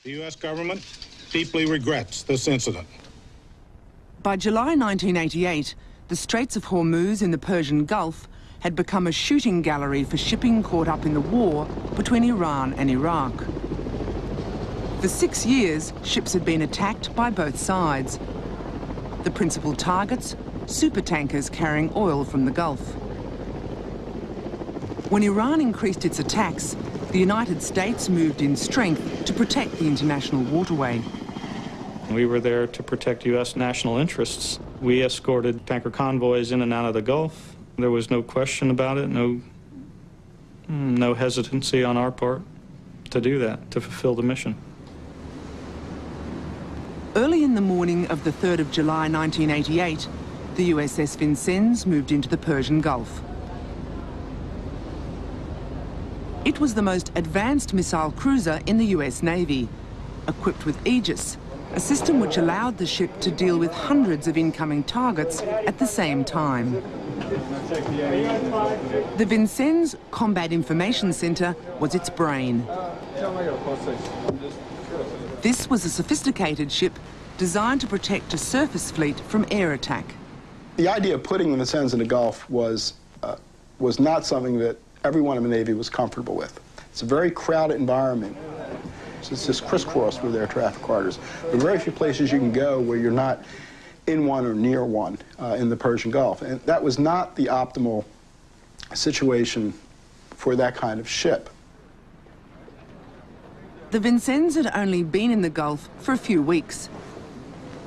The U.S. government deeply regrets this incident. By July 1988, the Straits of Hormuz in the Persian Gulf had become a shooting gallery for shipping caught up in the war between Iran and Iraq. For 6 years, ships had been attacked by both sides. The principal targets, supertankers carrying oil from the Gulf. When Iran increased its attacks, the United States moved in strength to protect the international waterway. We were there to protect U.S. national interests. We escorted tanker convoys in and out of the Gulf. There was no question about it, no hesitancy on our part to do that, to fulfill the mission. Early in the morning of the 3rd of July 1988, the USS Vincennes moved into the Persian Gulf. It was the most advanced missile cruiser in the US Navy, equipped with Aegis, a system which allowed the ship to deal with hundreds of incoming targets at the same time. The Vincennes Combat Information Center was its brain. This was a sophisticated ship designed to protect a surface fleet from air attack. The idea of putting the Vincennes in the Gulf was not something that everyone in the Navy was comfortable with. It's a very crowded environment. So it's just crisscrossed with air traffic corridors. There are very few places you can go where you're not in one or near one in the Persian Gulf. And that was not the optimal situation for that kind of ship. The Vincennes had only been in the Gulf for a few weeks.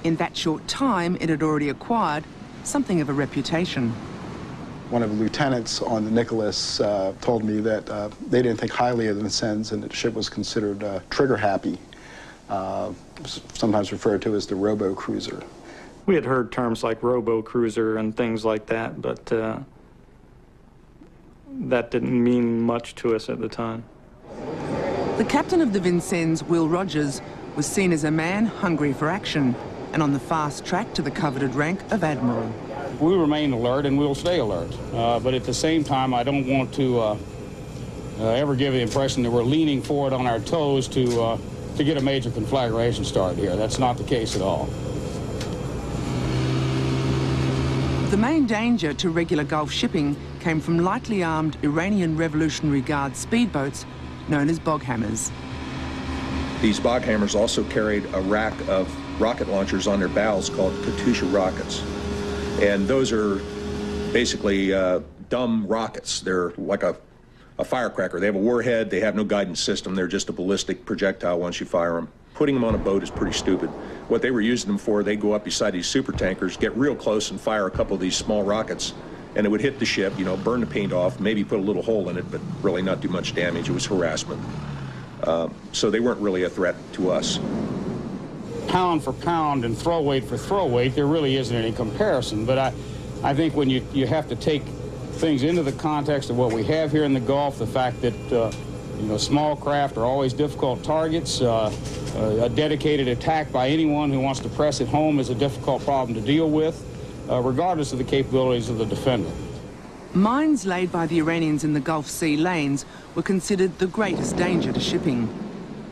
In that short time, it had already acquired something of a reputation. One of the lieutenants on the Nicholas told me that they didn't think highly of the Vincennes, and the ship was considered trigger-happy, sometimes referred to as the robo-cruiser. We had heard terms like robo-cruiser and things like that, but that didn't mean much to us at the time. The captain of the Vincennes, Will Rogers, was seen as a man hungry for action and on the fast track to the coveted rank of admiral. We remain alert and we'll stay alert, but at the same time I don't want to ever give the impression that we're leaning forward on our toes to get a major conflagration started here. That's not the case at all. The main danger to regular Gulf shipping came from lightly armed Iranian Revolutionary Guard speedboats known as boghammers. These boghammers also carried a rack of rocket launchers on their bows called Katyusha rockets. And those are basically dumb rockets. They're like a firecracker. They have a warhead, they have no guidance system, they're just a ballistic projectile once you fire them. Putting them on a boat is pretty stupid. What they were using them for, they'd go up beside these super tankers, get real close and fire a couple of these small rockets, and it would hit the ship, you know, burn the paint off, maybe put a little hole in it, but really not do much damage. It was harassment. So they weren't really a threat to us. Pound for pound and throw weight for throw weight, there really isn't any comparison. But I think when you have to take things into the context of what we have here in the Gulf, the fact that you know, small craft are always difficult targets, a dedicated attack by anyone who wants to press it home is a difficult problem to deal with, regardless of the capabilities of the defender. Mines laid by the Iranians in the Gulf Sea lanes were considered the greatest danger to shipping.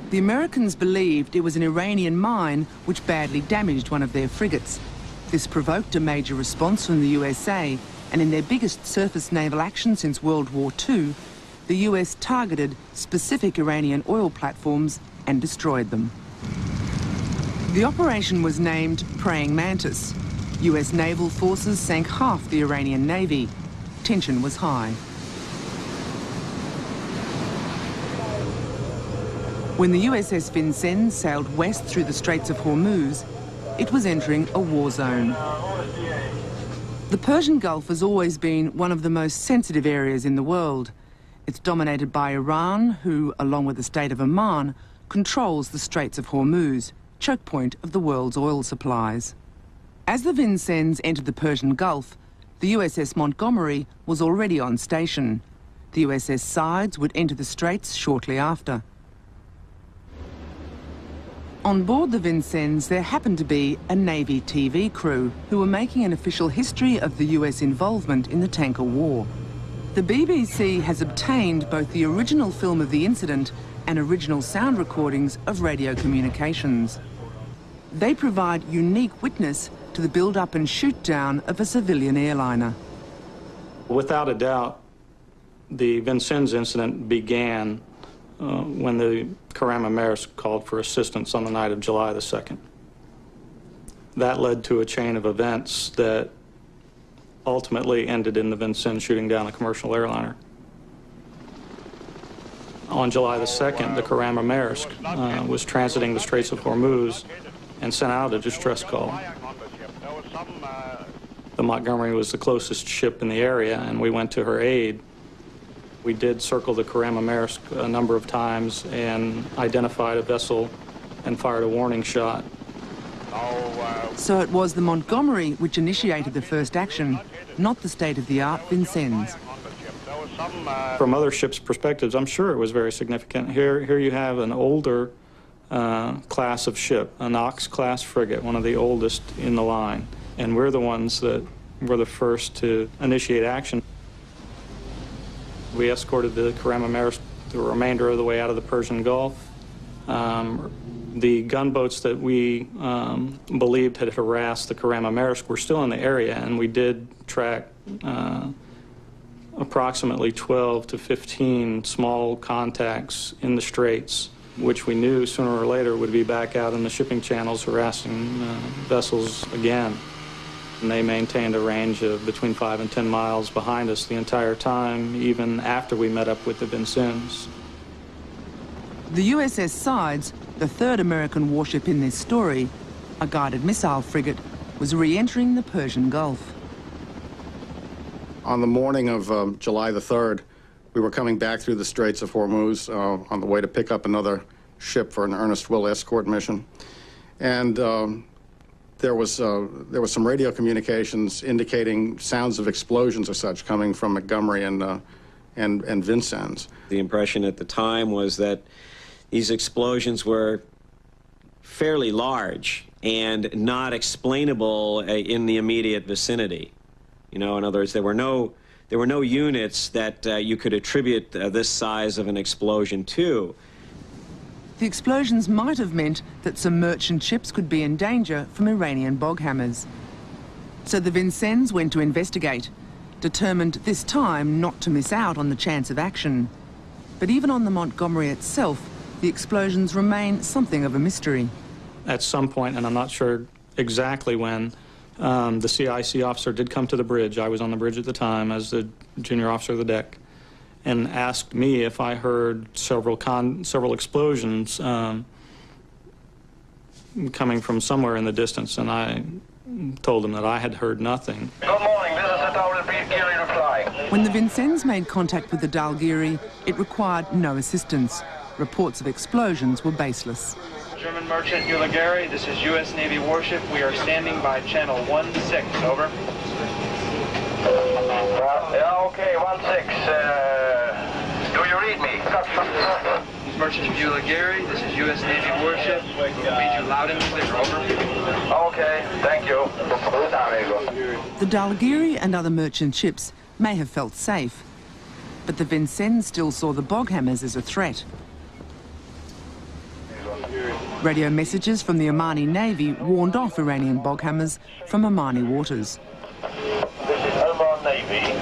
The Americans believed it was an Iranian mine which badly damaged one of their frigates. This provoked a major response from the USA, and in their biggest surface naval action since World War II, the US targeted specific Iranian oil platforms and destroyed them. The operation was named Praying Mantis. US naval forces sank half the Iranian Navy. Tension was high. When the USS Vincennes sailed west through the Straits of Hormuz, it was entering a war zone. The Persian Gulf has always been one of the most sensitive areas in the world. It's dominated by Iran, who, along with the state of Oman, controls the Straits of Hormuz, choke point of the world's oil supplies. As the Vincennes entered the Persian Gulf, the USS Montgomery was already on station. The USS Sides would enter the Straits shortly after. On board the Vincennes, there happened to be a Navy TV crew who were making an official history of the US involvement in the tanker war. The BBC has obtained both the original film of the incident and original sound recordings of radio communications. They provide unique witness to the build-up and shoot-down of a civilian airliner. Without a doubt, the Vincennes incident began when the Karama Maersk called for assistance on the night of July the 2nd. That led to a chain of events that ultimately ended in the Vincennes shooting down a commercial airliner. On July the 2nd, the Karama Maersk was transiting the Straits of Hormuz and sent out a distress call. The Montgomery was the closest ship in the area, and we went to her aid. We did circle the Karama Maersk a number of times and identified a vessel and fired a warning shot. So it was the Montgomery which initiated the first action, not the state-of-the-art Vincennes. From other ships' perspectives, I'm sure it was very significant. Here you have an older class of ship, a Knox-class frigate, one of the oldest in the line, and we're the ones that were the first to initiate action. We escorted the Karama Maersk the remainder of the way out of the Persian Gulf. The gunboats that we believed had harassed the Karama Maersk were still in the area, and we did track approximately 12 to 15 small contacts in the Straits, which we knew sooner or later would be back out in the shipping channels harassing vessels again. And they maintained a range of between 5 and 10 miles behind us the entire time, even after we met up with the Vincennes. The USS Sides, the third American warship in this story, a guided missile frigate, was re-entering the Persian Gulf. On the morning of July the 3rd, we were coming back through the Straits of Hormuz on the way to pick up another ship for an Ernest Will escort mission. And there was some radio communications indicating sounds of explosions or such coming from Montgomery and Vincennes. The impression at the time was that these explosions were fairly large and not explainable in the immediate vicinity. You know, in other words, there were no units that you could attribute this size of an explosion to. The explosions might have meant that some merchant ships could be in danger from Iranian bog hammers. So the Vincennes went to investigate, determined this time not to miss out on the chance of action. But even on the Montgomery itself, the explosions remain something of a mystery. At some point, and I'm not sure exactly when, the CIC officer did come to the bridge. I was on the bridge at the time as the junior officer of the deck, and asked me if I heard several explosions coming from somewhere in the distance, and I told him that I had heard nothing. Good morning, this is the Tower Geary replying. When the Vincennes made contact with the Dalgiri, it required no assistance. Reports of explosions were baseless. German merchant Uligary, this is U.S. Navy warship. We are standing by channel 16, over. Okay, 16. Do you read me? Merchant Uligary, this is U.S. Navy warship. We'll read you loud and clear, over. Okay, thank you. The Dalgiri and other merchant ships may have felt safe, but the Vincennes still saw the bog hammers as a threat. Radio messages from the Omani Navy warned off Iranian bog hammers from Omani waters. This is Oman Navy.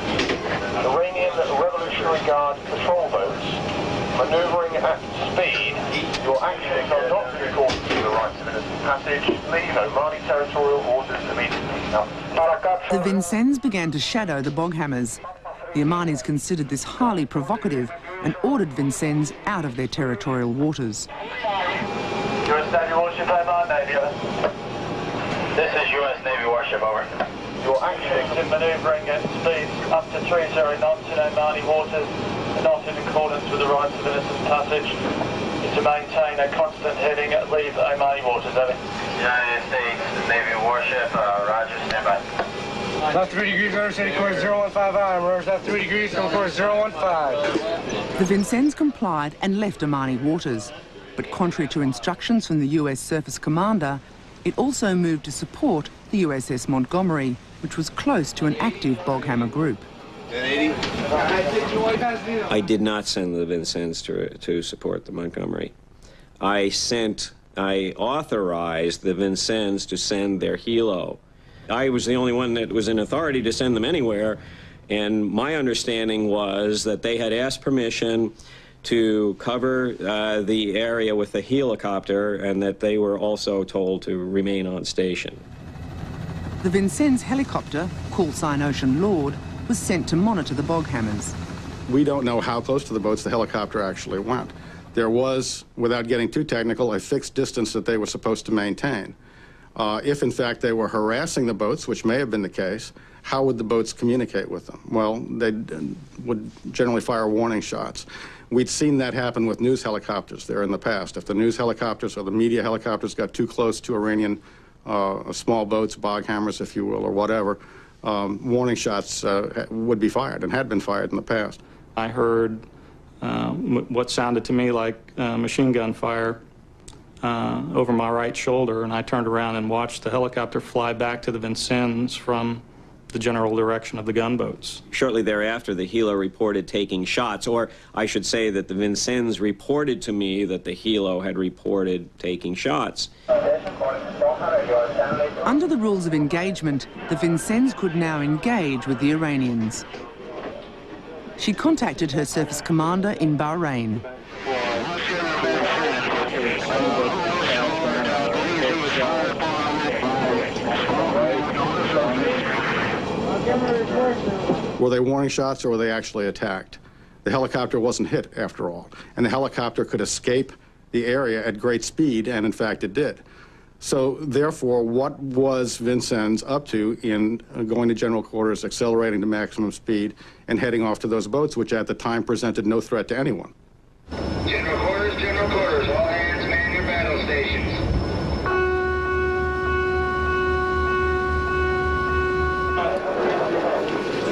Iranian Revolutionary Guard patrol boats maneuvering at speed. Your actions are not in accordance with the rights of innocent passage. Leave Omani territorial waters immediately. The Vincennes began to shadow the bog hammers. The Omanis considered this highly provocative and ordered Vincennes out of their territorial waters. U.S. Navy warship, Oman Navy. This is U.S. Navy warship, over. Your actions in manoeuvring at speeds up to 30 knots in Omani waters are not in accordance with the rights of innocent passage. To maintain a constant heading at leave Omani waters, over. United States Navy warship, roger, stand by. Left 3 degrees, rudder steady course 015 iron. Rudder left 3 degrees, on course 015. The Vincennes complied and left Omani waters. But contrary to instructions from the US Surface Commander, it also moved to support the USS Montgomery, which was close to an active bog hammer group. I did not send the Vincennes to support the Montgomery. I authorized the Vincennes to send their helo. I was the only one that was in authority to send them anywhere, and my understanding was that they had asked permission to cover the area with a helicopter, and that they were also told to remain on station. The Vincennes helicopter, call sign Ocean Lord, was sent to monitor the bog hammers. We don't know how close to the boats the helicopter actually went. There was, without getting too technical, a fixed distance that they were supposed to maintain. If, in fact, they were harassing the boats, which may have been the case, how would the boats communicate with them? Well, they would generally fire warning shots. We'd seen that happen with news helicopters there in the past. If the news helicopters or the media helicopters got too close to Iranian small boats, bog hammers, if you will, or whatever, warning shots would be fired and had been fired in the past. I heard what sounded to me like machine gun fire over my right shoulder, and I turned around and watched the helicopter fly back to the Vincennes from the general direction of the gunboats. Shortly thereafter, the helo reported taking shots, or I should say that the Vincennes reported to me that the helo had reported taking shots. Under the rules of engagement, the Vincennes could now engage with the Iranians. She contacted her surface commander in Bahrain. Were they warning shots or were they actually attacked? The helicopter wasn't hit, after all, and the helicopter could escape the area at great speed, and in fact it did. So therefore, what was Vincennes up to in going to general quarters, accelerating to maximum speed, and heading off to those boats, which at the time presented no threat to anyone? General quarters, all hands man your battle stations.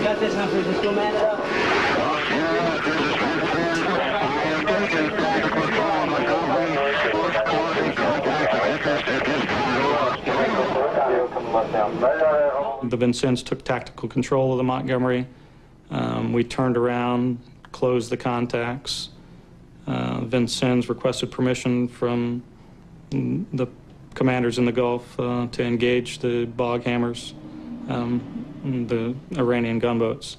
Got this, Humphrey, just go man it up. The Vincennes took tactical control of the Montgomery. We turned around, closed the contacts. Vincennes requested permission from the commanders in the Gulf to engage the bog hammers, the Iranian gunboats.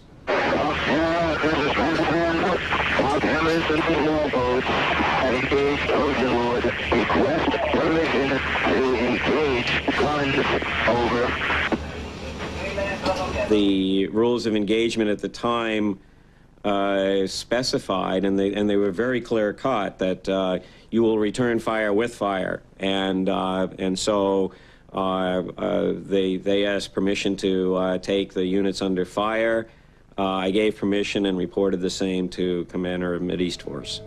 The rules of engagement at the time specified, and they were very clear-cut, that you will return fire with fire, and so they asked permission to take the units under fire. I gave permission and reported the same to Commander of Mideast Force.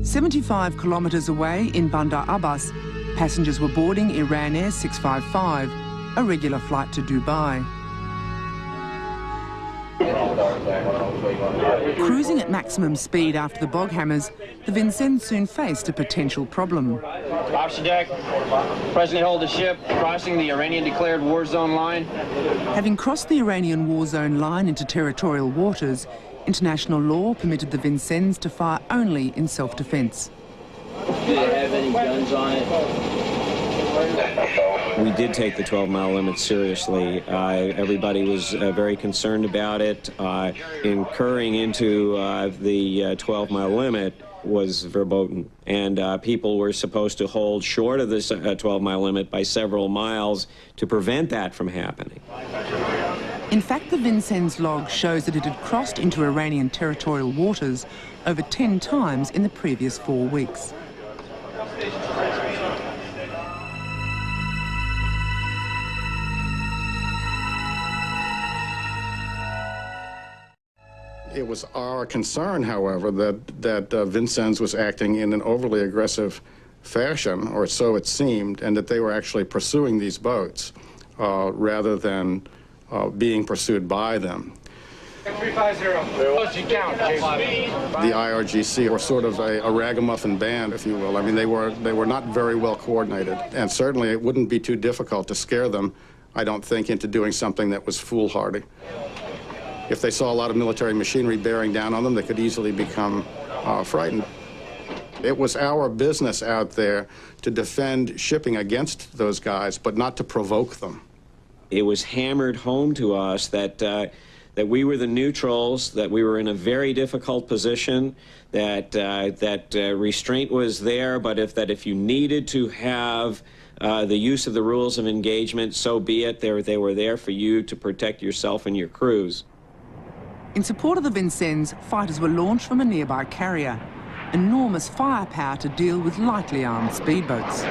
75 kilometres away in Bandar Abbas, passengers were boarding Iran Air 655, a regular flight to Dubai. Cruising at maximum speed after the bog hammers, the Vincennes soon faced a potential problem. Officer deck, presently hold the ship, crossing the Iranian declared war zone line. Having crossed the Iranian war zone line into territorial waters, international law permitted the Vincennes to fire only in self-defence. Do they have any guns on it? We did take the 12-mile limit seriously. Everybody was very concerned about it. Incurring into the 12-mile limit was verboten, and people were supposed to hold short of this 12-mile limit by several miles to prevent that from happening. In fact, the Vincennes log shows that it had crossed into Iranian territorial waters over 10 times in the previous 4 weeks. It was our concern, however, that Vincennes was acting in an overly aggressive fashion, or so it seemed, and that they were actually pursuing these boats rather than being pursued by them. 350. Count, The IRGC were sort of a ragamuffin band, if you will. I mean, they were not very well coordinated, and certainly it wouldn't be too difficult to scare them I don't think, into doing something that was foolhardy. If they saw a lot of military machinery bearing down on them, they could easily become frightened. It was our business out there to defend shipping against those guys, but not to provoke them. It was hammered home to us that that we were the neutrals, that we were in a very difficult position, that restraint was there, but if you needed to have the use of the rules of engagement, so be it. They were there for you to protect yourself and your crews. In support of the Vincennes, fighters were launched from a nearby carrier. Enormous firepower to deal with lightly armed speedboats.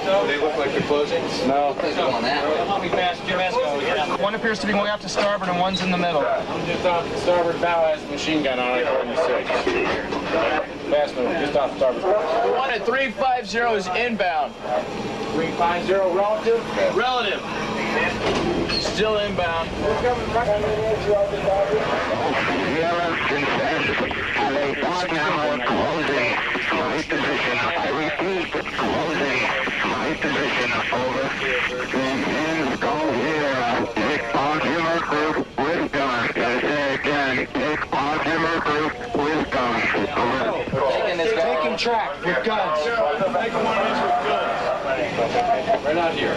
Do they look like they're closing? No. One appears to be going up to starboard and one's in the middle. I'm just off the starboard bow, has a machine gun on it, 46. Fast move, just off starboard. The one at 350 is inbound. 350 relative? Relative. Still inbound. Taking track with guns. Right out here.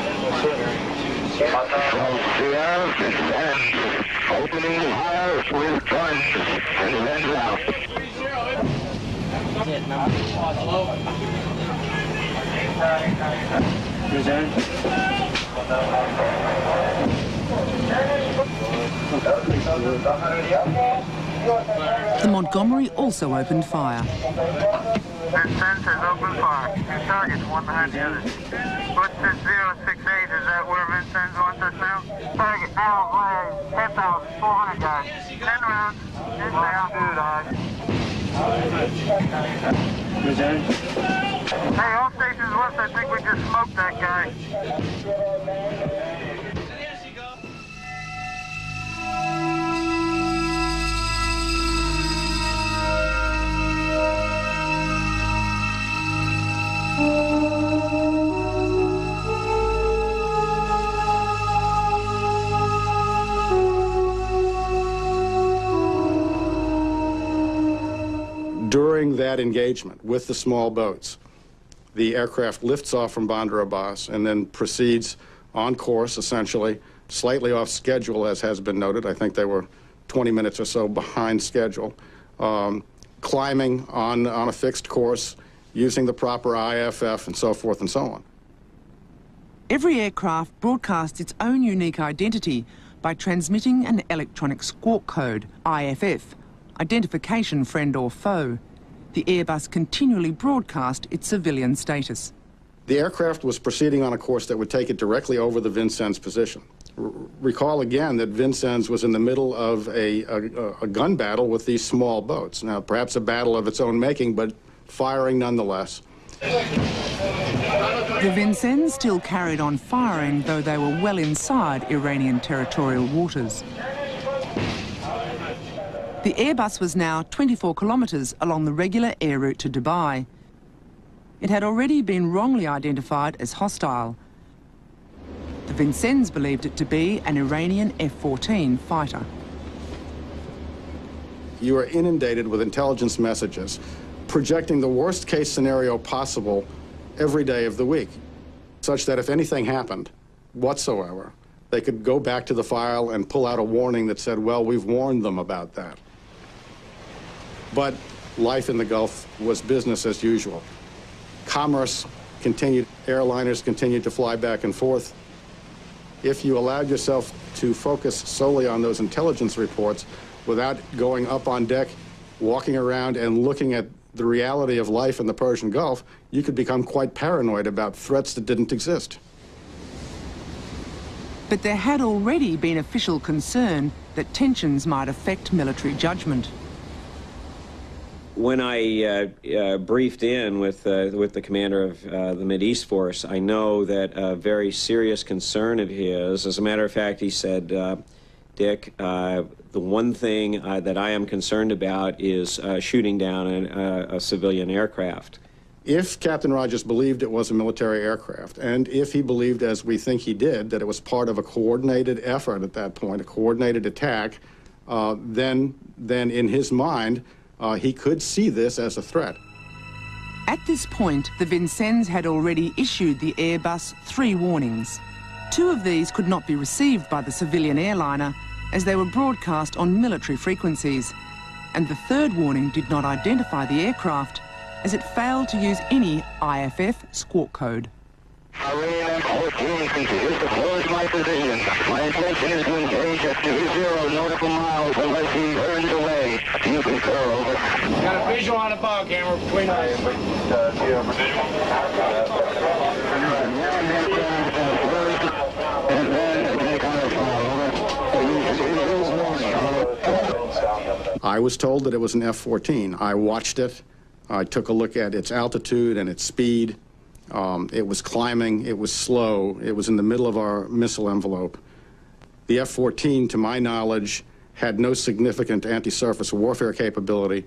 Opening fire with guns and let out. The Montgomery also opened fire. Vincennes has opened fire. Two targets, one behind the other. What's this 068? Is that where Vincennes wants us now? Target now, 10,400 guys. 10 rounds. Hey, all stations west, I think we just smoked that guy. During that engagement with the small boats, the aircraft lifts off from Bandar Abbas and then proceeds on course, essentially, slightly off schedule, as has been noted. I think they were 20 minutes or so behind schedule, climbing on a fixed course, using the proper IFF and so forth and so on. Every aircraft broadcasts its own unique identity by transmitting an electronic squawk code, IFF, identification friend or foe. The Airbus continually broadcast its civilian status. The aircraft was proceeding on a course that would take it directly over the Vincennes position. Recall again that Vincennes was in the middle of a gun battle with these small boats. Now, perhaps a battle of its own making, but firing nonetheless. The Vincennes still carried on firing, though they were well inside Iranian territorial waters. The Airbus was now 24 kilometres along the regular air route to Dubai. It had already been wrongly identified as hostile. The Vincennes believed it to be an Iranian F-14 fighter. You are inundated with intelligence messages projecting the worst-case scenario possible every day of the week, such that if anything happened whatsoever, they could go back to the file and pull out a warning that said, well, we've warned them about that. But life in the Gulf was business as usual. Commerce continued, airliners continued to fly back and forth. If you allowed yourself to focus solely on those intelligence reports without going up on deck, walking around and looking at the reality of life in the Persian Gulf, you could become quite paranoid about threats that didn't exist. But there had already been official concern that tensions might affect military judgment. When I briefed in with the commander of the Mideast Force, I know that a very serious concern of his, as a matter of fact, he said, Dick, the one thing that I am concerned about is shooting down a civilian aircraft. If Captain Rogers believed it was a military aircraft, and if he believed, as we think he did, that it was part of a coordinated effort at that point, a coordinated attack, then in his mind, he could see this as a threat. At this point, the Vincennes had already issued the Airbus 3 warnings. 2 of these could not be received by the civilian airliner as they were broadcast on military frequencies. And the 3rd warning did not identify the aircraft as it failed to use any IFF squawk code. Iran 14 continues to close my position. My intention is to engage at 20 nautical miles unless he earns away. You concur, over. Got a visual on a bog hammer between us. And then they kind of I was told that it was an F-14. I watched it. I took a look at its altitude and its speed. It was climbing. It was slow. It was in the middle of our missile envelope. The F-14, to my knowledge, had no significant anti-surface warfare capability,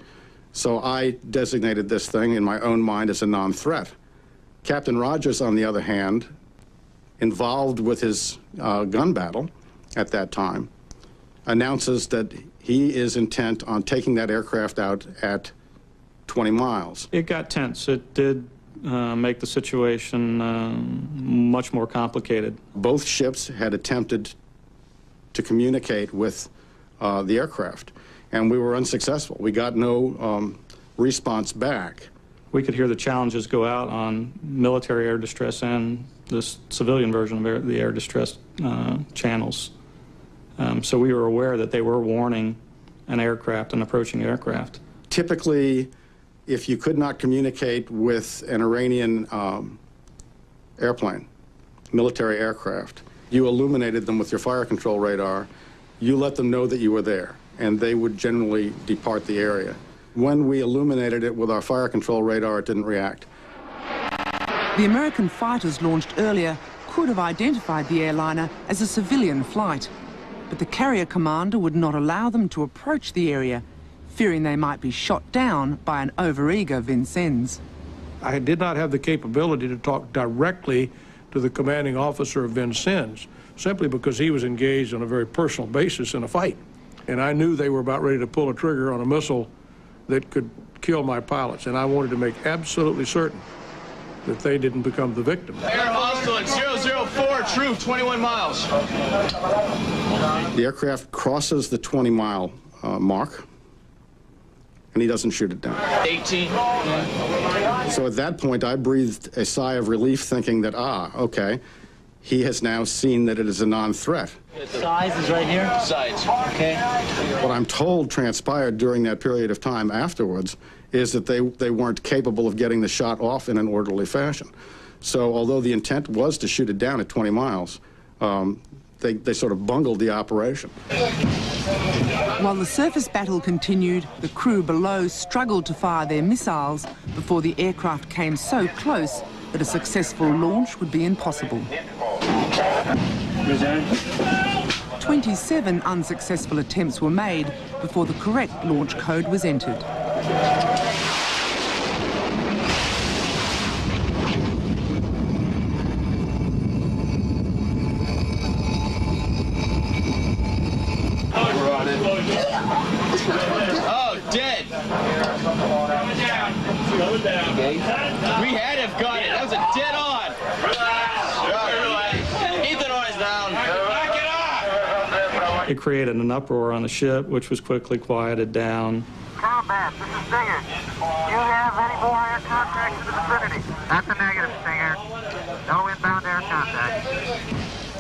so I designated this thing in my own mind as a non-threat. Captain Rogers, on the other hand, involved with his gun battle at that time, announces that he is intent on taking that aircraft out at 20 miles. It got tense. It did make the situation much more complicated. Both ships had attempted to communicate with the aircraft, and we were unsuccessful. We got no response back. We could hear the challenges go out on military air distress and this civilian version of the air distress channels. So we were aware that they were warning an approaching aircraft. Typically, if you could not communicate with an Iranian airplane, military aircraft, you illuminated them with your fire control radar, you let them know that you were there, and they would generally depart the area. When we illuminated it with our fire control radar, it didn't react. The American fighters launched earlier could have identified the airliner as a civilian flight, but the carrier commander would not allow them to approach the area, fearing they might be shot down by an overeager Vincennes. I did not have the capability to talk directly to the commanding officer of Vincennes, simply because he was engaged on a very personal basis in a fight. And I knew they were about ready to pull a trigger on a missile that could kill my pilots, and I wanted to make absolutely certain that they didn't become the victim. Air hostile at 004, true, 21 miles. The aircraft crosses the 20-mile mark, and he doesn't shoot it down. 18. So at that point, I breathed a sigh of relief, thinking that, okay, he has now seen that it is a non-threat. Size is right here? Sides. Okay. What I'm told transpired during that period of time afterwards is that they weren't capable of getting the shot off in an orderly fashion. So although the intent was to shoot it down at 20 miles, they sort of bungled the operation. While the surface battle continued, the crew below struggled to fire their missiles before the aircraft came so close that a successful launch would be impossible. 27 unsuccessful attempts were made before the correct launch code was entered. Oh, dead. We had to have got it. That was a dead on. Ethan Oi's down. It created an uproar on the ship, which was quickly quieted down. Combat, this is Stinger. Do you have any more air contact in the vicinity? That's a negative, Stinger. No inbound air contact.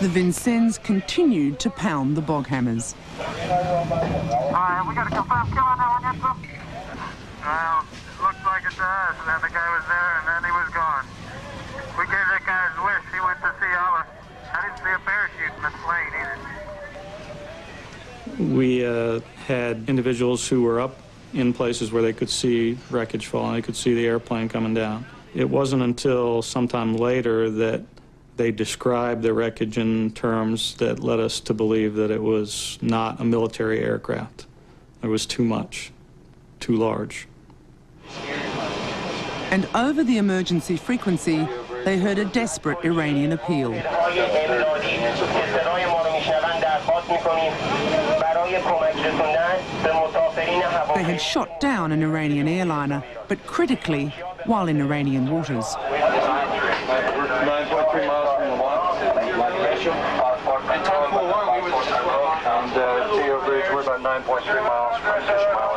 The Vincennes continued to pound the bog hammers. All right, we got a confirmed kill on that one yet, sir? Well, it looks like it does. And then the guy was there, and then he was gone. We gave that guy his wish. He went to see Allah. I didn't see a parachute in the plane either. We had individuals who were up in places where they could see wreckage falling, they could see the airplane coming down. It wasn't until sometime later that they described the wreckage in terms that led us to believe that it was not a military aircraft. There was too much, too large. And over the emergency frequency, they heard a desperate Iranian appeal. They had shot down an Iranian airliner, but critically, while in Iranian waters. 9.3 miles from Lamont. And 1041, we was and CO Bridge, we're about 9.3 miles from Fish Mile.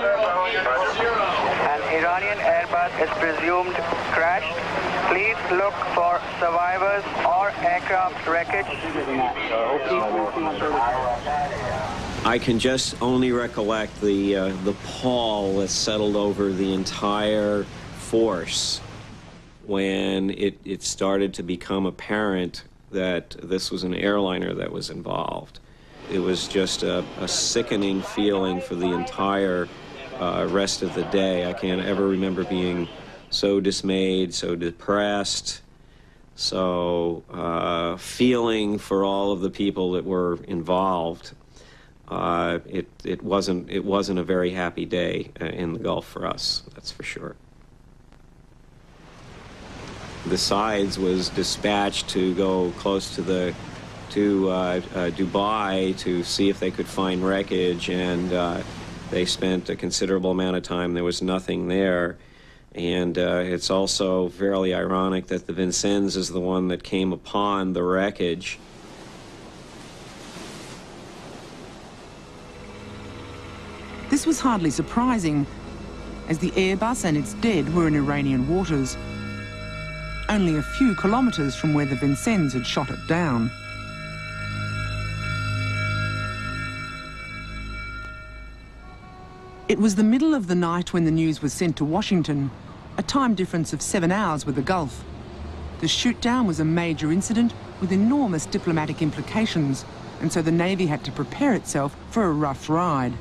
An Iranian Airbus is presumed crashed. Please look for survivors or aircraft wreckage. I can just only recollect the pall that settled over the entire force when it started to become apparent that this was an airliner that was involved. It was just a sickening feeling for the entire rest of the day. I can't ever remember being so dismayed, so depressed, so feeling for all of the people that were involved. It wasn't a very happy day in the Gulf for us, that's for sure. The Sides was dispatched to go close to Dubai to see if they could find wreckage, and they spent a considerable amount of time. There was nothing there. And it's also fairly ironic that the Vincennes is the one that came upon the wreckage. This was hardly surprising, as the Airbus and its dead were in Iranian waters, only a few kilometres from where the Vincennes had shot it down. It was the middle of the night when the news was sent to Washington, a time difference of 7 hours with the Gulf. The shoot-down was a major incident with enormous diplomatic implications, and so the Navy had to prepare itself for a rough ride.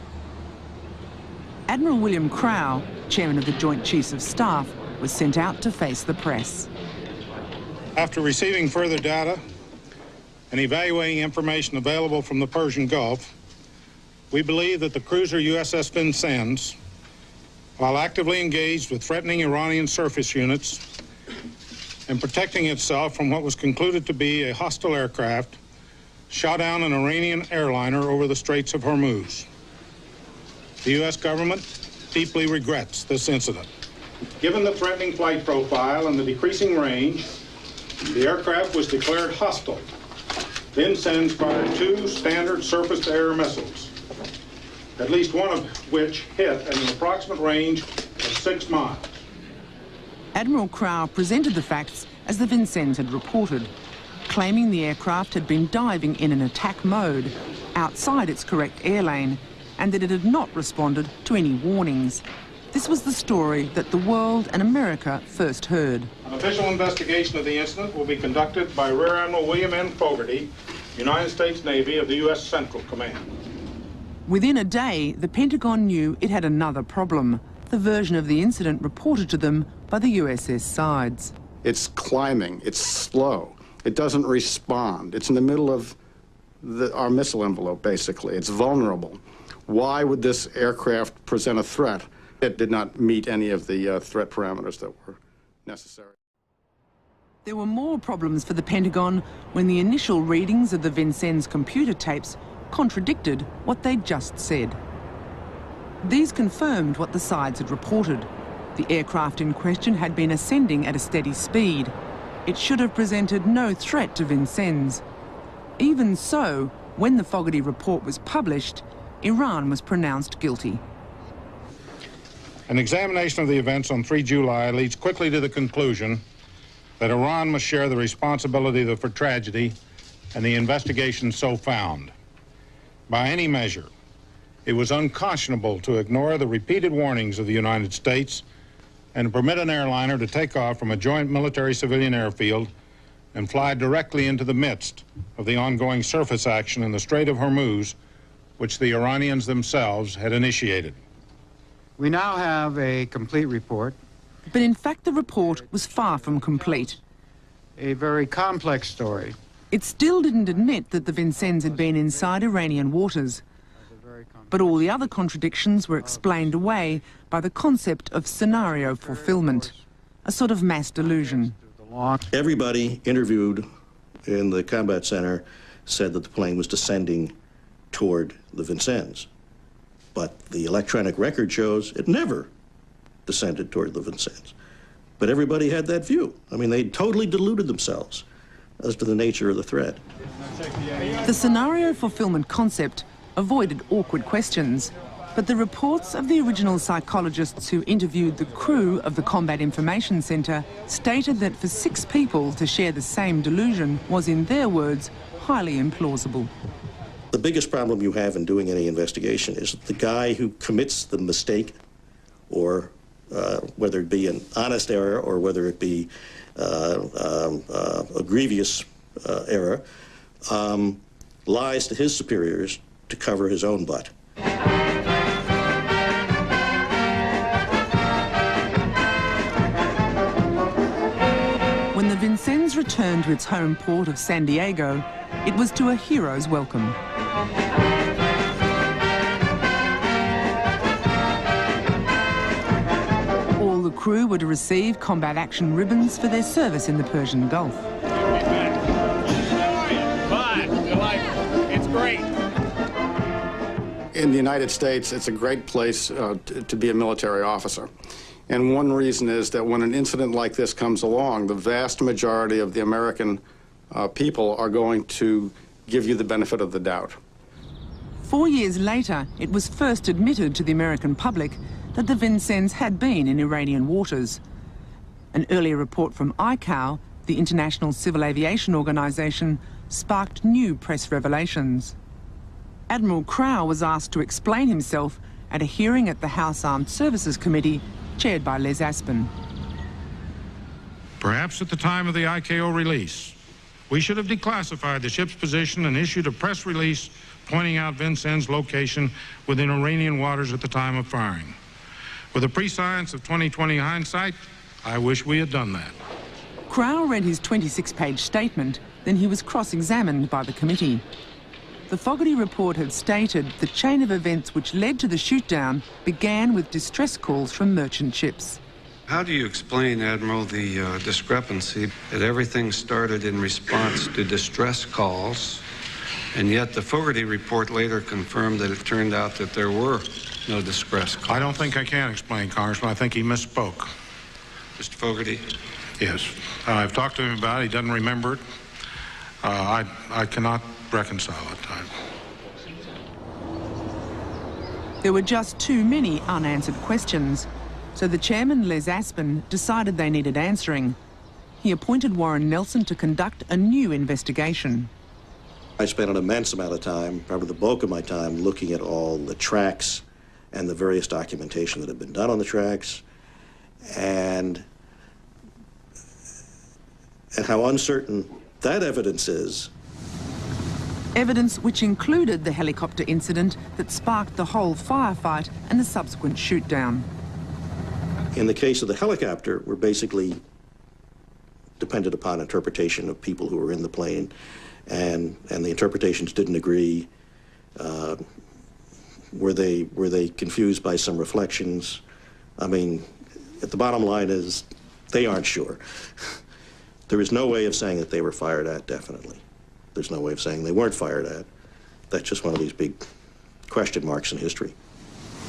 Admiral William Crowe, chairman of the Joint Chiefs of Staff, was sent out to face the press. After receiving further data and evaluating information available from the Persian Gulf, we believe that the cruiser USS Vincennes, while actively engaged with threatening Iranian surface units and protecting itself from what was concluded to be a hostile aircraft, shot down an Iranian airliner over the Straits of Hormuz. The U.S. government deeply regrets this incident. Given the threatening flight profile and the decreasing range, the aircraft was declared hostile. Vincennes fired 2 standard surface-to-air missiles, at least one of which hit at an approximate range of 6 miles. Admiral Crowe presented the facts as the Vincennes had reported, claiming the aircraft had been diving in an attack mode outside its correct air lane and that it had not responded to any warnings. This was the story that the world and America first heard. An official investigation of the incident will be conducted by Rear Admiral William N. Fogarty, United States Navy of the U.S. Central Command. Within a day, the Pentagon knew it had another problem, the version of the incident reported to them by the USS Sides. It's climbing, it's slow, it doesn't respond. It's in the middle of our missile envelope, basically. It's vulnerable. Why would this aircraft present a threat? It did not meet any of the threat parameters that were necessary. There were more problems for the Pentagon when the initial readings of the Vincennes computer tapes contradicted what they'd just said. These confirmed what the Sides had reported. The aircraft in question had been ascending at a steady speed. It should have presented no threat to Vincennes. Even so, when the Fogarty report was published, Iran was pronounced guilty. An examination of the events on 3 July leads quickly to the conclusion that Iran must share the responsibility for tragedy and the investigation so found. By any measure, it was unconscionable to ignore the repeated warnings of the United States and permit an airliner to take off from a joint military-civilian airfield and fly directly into the midst of the ongoing surface action in the Strait of Hormuz, which the Iranians themselves had initiated. We now have a complete report. But in fact, the report was far from complete. A very complex story. It still didn't admit that the Vincennes had been inside Iranian waters. But all the other contradictions were explained away by the concept of scenario fulfillment, a sort of mass delusion. Everybody interviewed in the combat center said that the plane was descending toward the Vincennes. But the electronic record shows it never descended toward the Vincennes. But everybody had that view. I mean, they totally deluded themselves as to the nature of the threat. The scenario fulfillment concept avoided awkward questions, but the reports of the original psychologists who interviewed the crew of the Combat Information Centre stated that for 6 people to share the same delusion was, in their words, highly implausible. The biggest problem you have in doing any investigation is the guy who commits the mistake, or whether it be an honest error or whether it be a grievous error, lies to his superiors to cover his own butt. When the Vincennes returned to its home port of San Diego, it was to a hero's welcome. All the crew were to receive combat action ribbons for their service in the Persian Gulf. It's great. In the United States, it's a great place to be a military officer. And one reason is that when an incident like this comes along, the vast majority of the American people are going to give you the benefit of the doubt. 4 years later, it was first admitted to the American public that the Vincennes had been in Iranian waters. An earlier report from ICAO, the International Civil Aviation Organization, sparked new press revelations. Admiral Crowe was asked to explain himself at a hearing at the House Armed Services Committee, chaired by Les Aspin. Perhaps at the time of the ICAO release, we should have declassified the ship's position and issued a press release pointing out Vincennes' location within Iranian waters at the time of firing. With the prescience of 20/20 hindsight, I wish we had done that. Crowe read his 26-page statement, then he was cross-examined by the committee. The Fogarty report had stated the chain of events which led to the shoot-down began with distress calls from merchant ships. How do you explain, Admiral, the discrepancy that everything started in response to distress calls, and yet the Fogarty report later confirmed that it turned out that there were no distress calls? I don't think I can explain, Congressman. I think he misspoke. Mr. Fogarty? Yes. I've talked to him about it. He doesn't remember it. I cannot reconcile it. There were just too many unanswered questions, so the chairman, Les Aspin, decided they needed answering. He appointed Warren Nelson to conduct a new investigation. I spent an immense amount of time, probably the bulk of my time, looking at all the tracks and the various documentation that had been done on the tracks, and how uncertain that evidence is. Evidence which included the helicopter incident that sparked the whole firefight and the subsequent shoot-down. In the case of the helicopter, we're basically dependent upon interpretation of people who were in the plane, and the interpretations didn't agree. Were they confused by some reflections? I mean, the bottom line is they aren't sure. There is no way of saying that they were fired at, definitely. There's no way of saying they weren't fired at. That's just one of these big question marks in history.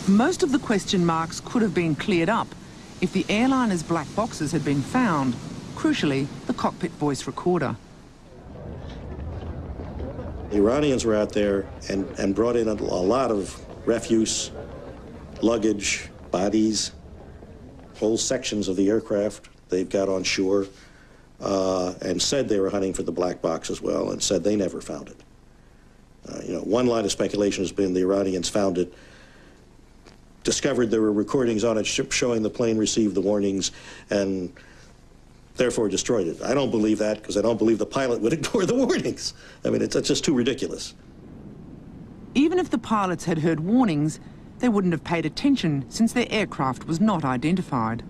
Most of the question marks could have been cleared up if the airliner's black boxes had been found, crucially, the cockpit voice recorder. The Iranians were out there and brought in a lot of refuse, luggage, bodies, whole sections of the aircraft they've got on shore, and said they were hunting for the black box as well, and said they never found it. One line of speculation has been the Iranians found it, discovered there were recordings on its ship showing the plane received the warnings, and therefore destroyed it. I don't believe that because I don't believe the pilot would ignore the warnings. I mean, it's just too ridiculous. Even if the pilots had heard warnings, they wouldn't have paid attention since their aircraft was not identified.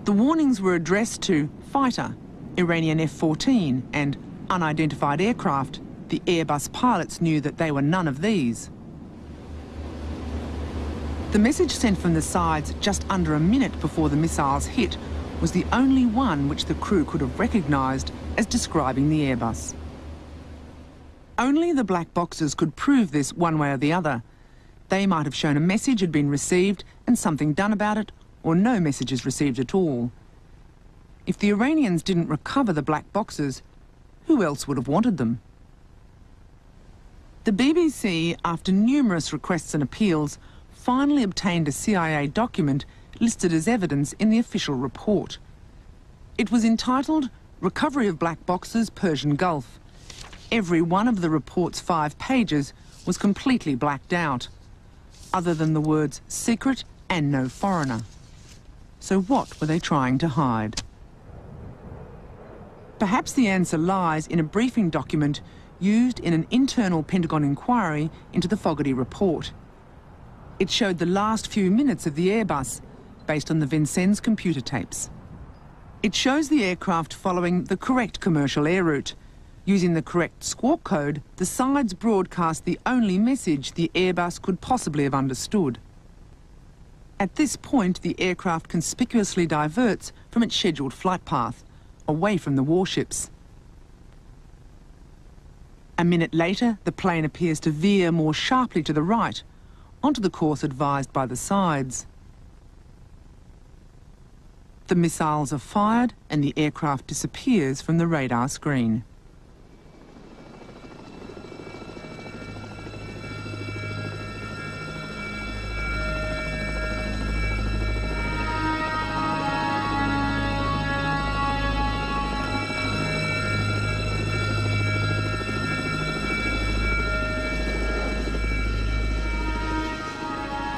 The warnings were addressed to fighter, Iranian F-14, and unidentified aircraft. The Airbus pilots knew that they were none of these. The message sent from the sides just under a minute before the missiles hit was the only one which the crew could have recognised as describing the Airbus. Only the black boxes could prove this one way or the other. They might have shown a message had been received and something done about it, or no messages received at all. If the Iranians didn't recover the black boxes, who else would have wanted them? The BBC, after numerous requests and appeals, finally obtained a CIA document listed as evidence in the official report. It was entitled Recovery of Black Boxes, Persian Gulf. Every one of the report's 5 pages was completely blacked out, other than the words secret and no foreigner. So what were they trying to hide? Perhaps the answer lies in a briefing document used in an internal Pentagon inquiry into the Fogarty report. It showed the last few minutes of the Airbus, based on the Vincennes computer tapes. It shows the aircraft following the correct commercial air route. Using the correct squawk code, the sides broadcast the only message the Airbus could possibly have understood. At this point, the aircraft conspicuously diverts from its scheduled flight path, away from the warships. A minute later, the plane appears to veer more sharply to the right, onto the course advised by the sides. The missiles are fired and the aircraft disappears from the radar screen.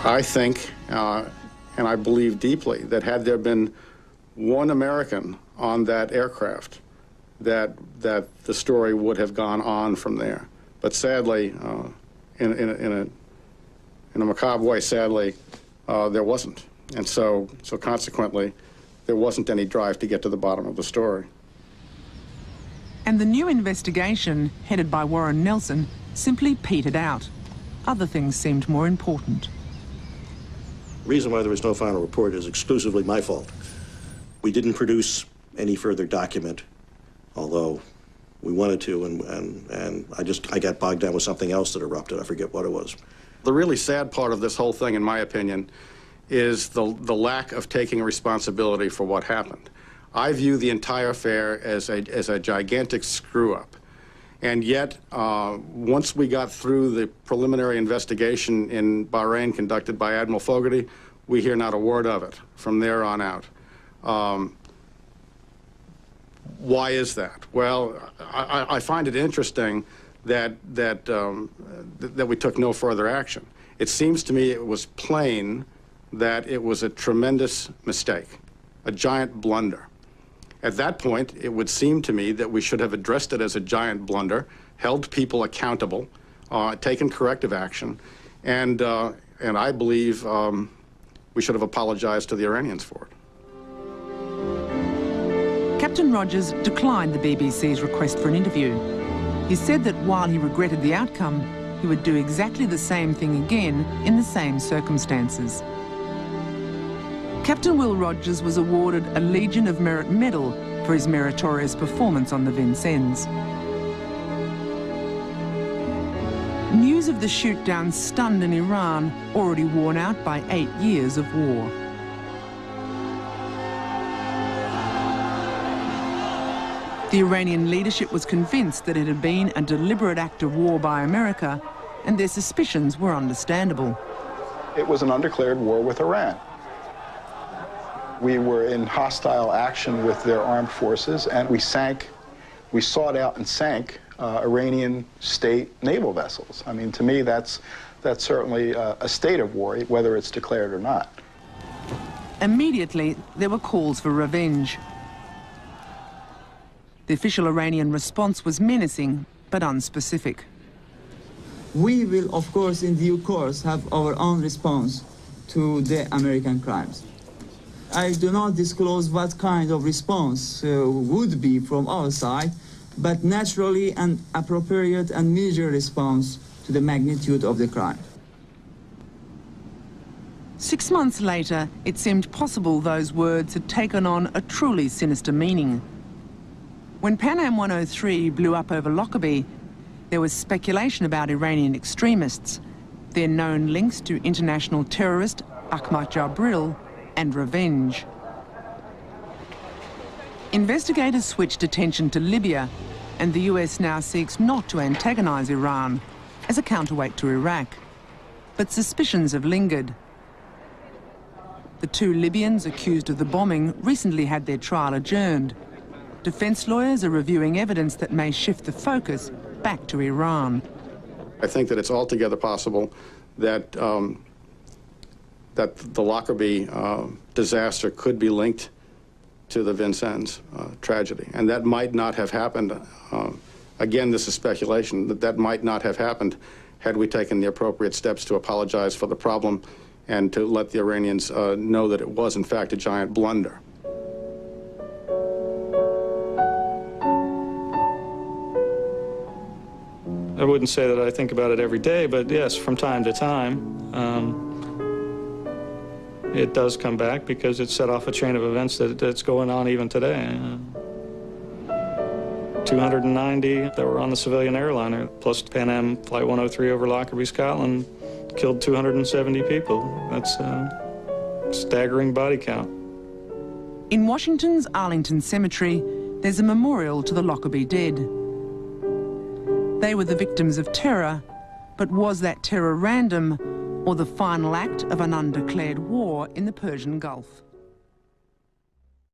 I think, and I believe deeply, that had there been one American on that aircraft, that the story would have gone on from there. But sadly, in a macabre way, sadly, there wasn't. And so consequently, there wasn't any drive to get to the bottom of the story. And the new investigation, headed by Warren Nelson, simply petered out. Other things seemed more important. The reason why there was no final report is exclusively my fault. We didn't produce any further document, although we wanted to, and I got bogged down with something else that erupted. I forget what it was. The really sad part of this whole thing, in my opinion, is the lack of taking responsibility for what happened. I view the entire affair as a gigantic screw-up. And yet, once we got through the preliminary investigation in Bahrain conducted by Admiral Fogarty, we hear not a word of it from there on out. Why is that? Well, I find it interesting that we took no further action. It seems to me it was plain that it was a tremendous mistake, a giant blunder. At that point, it would seem to me that we should have addressed it as a giant blunder, held people accountable, taken corrective action, and I believe we should have apologized to the Iranians for it. Captain Rogers declined the BBC's request for an interview. He said that while he regretted the outcome, he would do exactly the same thing again in the same circumstances. Captain Will Rogers was awarded a Legion of Merit Medal for his meritorious performance on the Vincennes. News of the shoot-down stunned an Iran already worn out by 8 years of war. The Iranian leadership was convinced that it had been a deliberate act of war by America, and their suspicions were understandable. It was an undeclared war with Iran. We were in hostile action with their armed forces, and we sought out and sank Iranian state naval vessels. I mean, to me, that's certainly a state of war, whether it's declared or not. Immediately, there were calls for revenge. The official Iranian response was menacing but unspecific. We will, of course, in due course, have our own response to the American crimes. I do not disclose what kind of response would be from our side, but naturally an appropriate and measured response to the magnitude of the crime. 6 months later, it seemed possible those words had taken on a truly sinister meaning. When Pan Am 103 blew up over Lockerbie, there was speculation about Iranian extremists, their known links to international terrorist Ahmad Jabril, and revenge. Investigators switched attention to Libya, and the US now seeks not to antagonize Iran as a counterweight to Iraq. But suspicions have lingered. The 2 Libyans accused of the bombing recently had their trial adjourned. Defence lawyers are reviewing evidence that may shift the focus back to Iran. I think that it's altogether possible that that the Lockerbie disaster could be linked to the Vincennes tragedy, and that might not have happened. Again, this is speculation, that might not have happened had we taken the appropriate steps to apologize for the problem and to let the Iranians know that it was, in fact, a giant blunder. I wouldn't say that I think about it every day, but yes, from time to time, it does come back because it set off a chain of events that's going on even today. 290 that were on the civilian airliner, plus Pan Am Flight 103 over Lockerbie, Scotland, killed 270 people. That's a staggering body count. In Washington's Arlington Cemetery, there's a memorial to the Lockerbie dead. They were the victims of terror, but was that terror random or the final act of an undeclared war in the Persian Gulf?